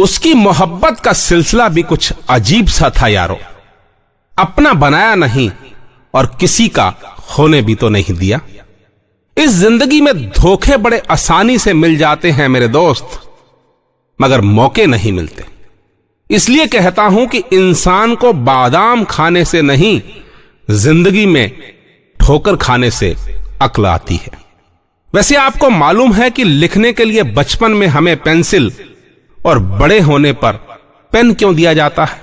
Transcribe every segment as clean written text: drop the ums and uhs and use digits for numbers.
उसकी मोहब्बत का सिलसिला भी कुछ अजीब सा था यारो। अपना बनाया नहीं और किसी का होने भी तो नहीं दिया। इस जिंदगी में धोखे बड़े आसानी से मिल जाते हैं मेरे दोस्त, मगर मौके नहीं मिलते। इसलिए कहता हूं कि इंसान को बादाम खाने से नहीं, जिंदगी में ठोकर खाने से अक्ल आती है। वैसे आपको मालूम है कि लिखने के लिए बचपन में हमें पेंसिल और बड़े होने पर पेन क्यों दिया जाता है?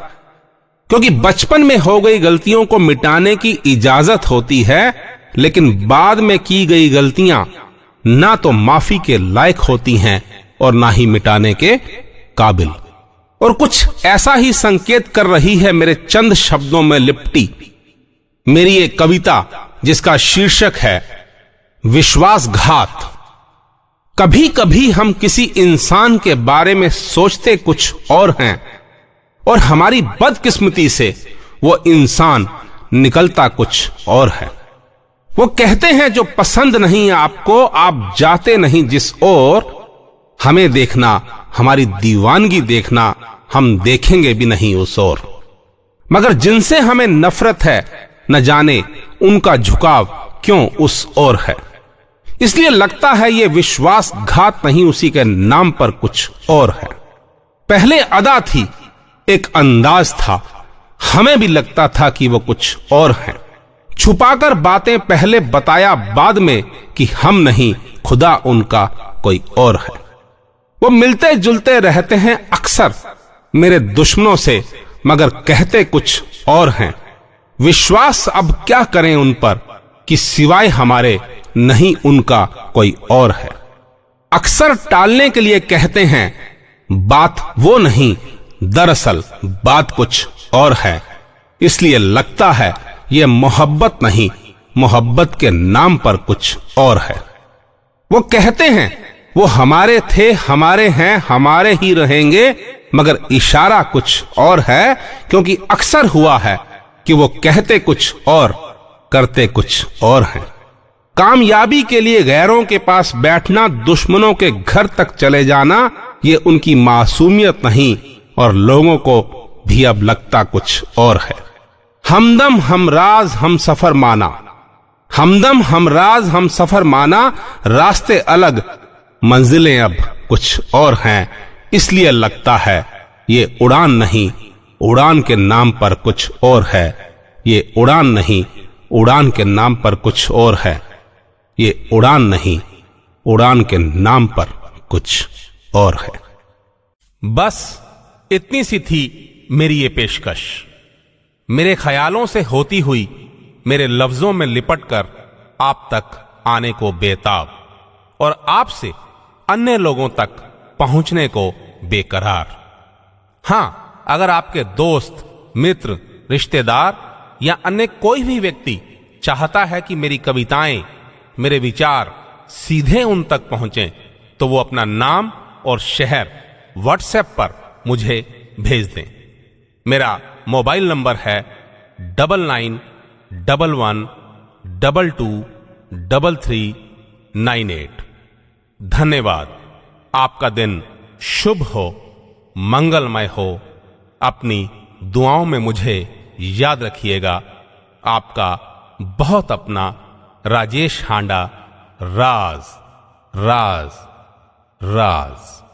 क्योंकि बचपन में हो गई गलतियों को मिटाने की इजाजत होती है, लेकिन बाद में की गई गलतियां ना तो माफी के लायक होती हैं और ना ही मिटाने के काबिल। और कुछ ऐसा ही संकेत कर रही है मेरे चंद शब्दों में लिपटी मेरी एक कविता, जिसका शीर्षक है विश्वासघात। कभी कभी हम किसी इंसान के बारे में सोचते कुछ और हैं और हमारी बदकिस्मती से वो इंसान निकलता कुछ और है। वो कहते हैं जो पसंद नहीं आपको, आप जाते नहीं जिस ओर। हमें देखना, हमारी दीवानगी देखना, हम देखेंगे भी नहीं उस ओर। मगर जिनसे हमें नफरत है, न जाने उनका झुकाव क्यों उस ओर है। इसलिए लगता है ये विश्वासघात नहीं, उसी के नाम पर कुछ और है। पहले अदा थी, एक अंदाज था, हमें भी लगता था कि वो कुछ और है। छुपाकर बातें पहले बताया बाद में कि हम नहीं, खुदा उनका कोई और है। वो मिलते जुलते रहते हैं अक्सर मेरे दुश्मनों से, मगर कहते कुछ और हैं। विश्वास अब क्या करें उन पर कि सिवाय हमारे नहीं उनका कोई और है। अक्सर टालने के लिए कहते हैं बात वो नहीं, दरअसल बात कुछ और है। इसलिए लगता है ये मोहब्बत नहीं, मोहब्बत के नाम पर कुछ और है। वो कहते हैं वो हमारे थे, हमारे हैं, हमारे ही रहेंगे, मगर इशारा कुछ और है। क्योंकि अक्सर हुआ है कि वो कहते कुछ और, करते कुछ और हैं। कामयाबी के लिए गैरों के पास बैठना, दुश्मनों के घर तक चले जाना, ये उनकी मासूमियत नहीं और लोगों को भी अब लगता कुछ और है। हमदम हमराज हम सफर माना, हमदम हमराज हम सफर माना, रास्ते अलग मंजिलें अब कुछ और हैं। इसलिए लगता है ये उड़ान नहीं, उड़ान के नाम पर कुछ और है। ये उड़ान नहीं, उड़ान के नाम पर कुछ और है। ये उड़ान नहीं, उड़ान के नाम पर कुछ और है। बस इतनी सी थी मेरी ये पेशकश, मेरे ख्यालों से होती हुई, मेरे लफ्जों में लिपटकर आप तक आने को बेताब, और आपसे अन्य लोगों तक पहुंचने को बेकरार। हां, अगर आपके दोस्त, मित्र, रिश्तेदार या अन्य कोई भी व्यक्ति चाहता है कि मेरी कविताएं, मेरे विचार सीधे उन तक पहुंचें, तो वो अपना नाम और शहर व्हाट्सएप पर मुझे भेज दें। मेरा मोबाइल नंबर है 9911222338। धन्यवाद। आपका दिन शुभ हो, मंगलमय हो। अपनी दुआओं में मुझे याद रखिएगा। आपका बहुत अपना राजेश हांडा। राज राज राज।